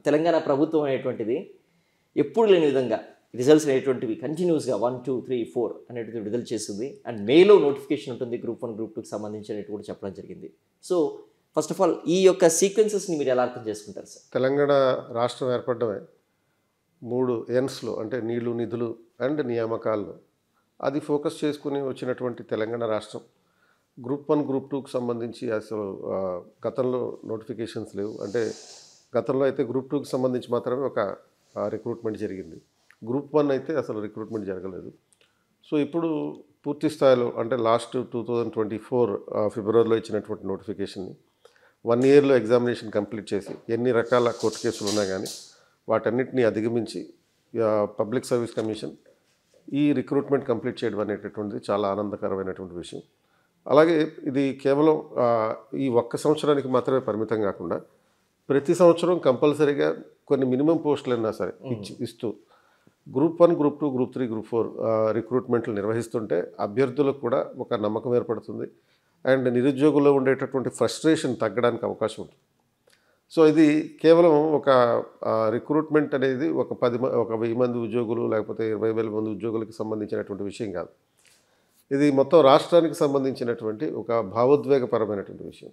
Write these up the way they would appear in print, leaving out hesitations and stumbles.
తెలంగాణ ప్రభుత్వం అనేటువంటిది ఎప్పుడు లేని విధంగా రిజల్ట్స్ అనేటువంటివి కంటిన్యూస్గా 1, 2, 3, 4 అనేటువంటి విడుదల చేస్తుంది. అండ్ మేలో నోటిఫికేషన్ ఉంటుంది గ్రూప్ 1, గ్రూప్ 2కి సంబంధించినట్టు కూడా చెప్పడం జరిగింది. సో ఫస్ట్ ఆఫ్ ఆల్ ఈ యొక్క సీక్వెన్సెస్ని మీరు ఎలా అర్థం చేసుకుంటారు సార్? తెలంగాణ రాష్ట్రం ఏర్పడమే 3 N's అంటే నీళ్లు, నిధులు అండ్ నియామకాలు అది ఫోకస్ చేసుకుని వచ్చినటువంటి తెలంగాణ రాష్ట్రం. గ్రూప్ 1, గ్రూప్ 2కి సంబంధించి అసలు గతంలో నోటిఫికేషన్స్ లేవు. అంటే గతంలో అయితే గ్రూప్ 2కి సంబంధించి మాత్రమే ఒక రిక్రూట్మెంట్ జరిగింది. గ్రూప్ 1 అయితే అసలు రిక్రూట్మెంట్ జరగలేదు. సో ఇప్పుడు పూర్తి స్థాయిలో అంటే లాస్ట్ 2024 ఫిబ్రవరిలో ఇచ్చినటువంటి నోటిఫికేషన్ని 1 ఇయర్లో ఎగ్జామినేషన్ కంప్లీట్ చేసి ఎన్ని రకాల కోర్టు కేసులు ఉన్నా కానీ వాటన్నిటిని అధిగమించి పబ్లిక్ సర్వీస్ కమిషన్ ఈ రిక్రూట్మెంట్ కంప్లీట్ చేయడం అనేటటువంటిది చాలా ఆనందకరమైనటువంటి విషయం. అలాగే ఇది కేవలం ఈ ఒక్క సంవత్సరానికి మాత్రమే పరిమితం కాకుండా ప్రతి సంవత్సరం కంపల్సరీగా కొన్ని మినిమం పోస్టులైనా సరే ఇస్తూ గ్రూప్ 1, గ్రూప్ 2, గ్రూప్ 3, గ్రూప్ 4 రిక్రూట్మెంట్లు నిర్వహిస్తుంటే అభ్యర్థులకు కూడా ఒక నమ్మకం ఏర్పడుతుంది. అండ్ నిరుద్యోగుల్లో ఉండేటటువంటి ఫ్రస్ట్రేషన్ తగ్గడానికి అవకాశం ఉంటుంది. సో ఇది కేవలం ఒక రిక్రూట్మెంట్ అనేది ఒక 1000 మంది ఉద్యోగులు లేకపోతే 20,000 మంది ఉద్యోగులకు సంబంధించినటువంటి విషయం కాదు. ఇది మొత్తం రాష్ట్రానికి సంబంధించినటువంటి ఒక భావోద్వేగపరమైనటువంటి విషయం.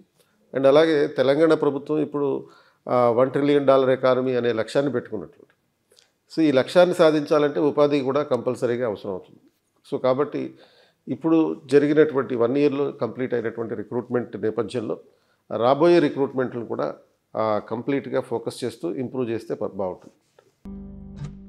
అండ్ అలాగే తెలంగాణ ప్రభుత్వం ఇప్పుడు $1 ట్రిలియన్ ఎకానమీ అనే లక్ష్యాన్ని పెట్టుకున్నట్లు. సో ఈ లక్ష్యాన్ని సాధించాలంటే ఉపాధి కూడా కంపల్సరీగా అవసరం అవుతుంది. సో కాబట్టి ఇప్పుడు జరిగినటువంటి 1 ఇయర్లో కంప్లీట్ అయినటువంటి రిక్రూట్మెంట్ నేపథ్యంలో రాబోయే రిక్రూట్మెంట్లను కూడా కంప్లీట్గా ఫోకస్ చేస్తూ ఇంప్రూవ్ చేస్తే బాగుంటుంది.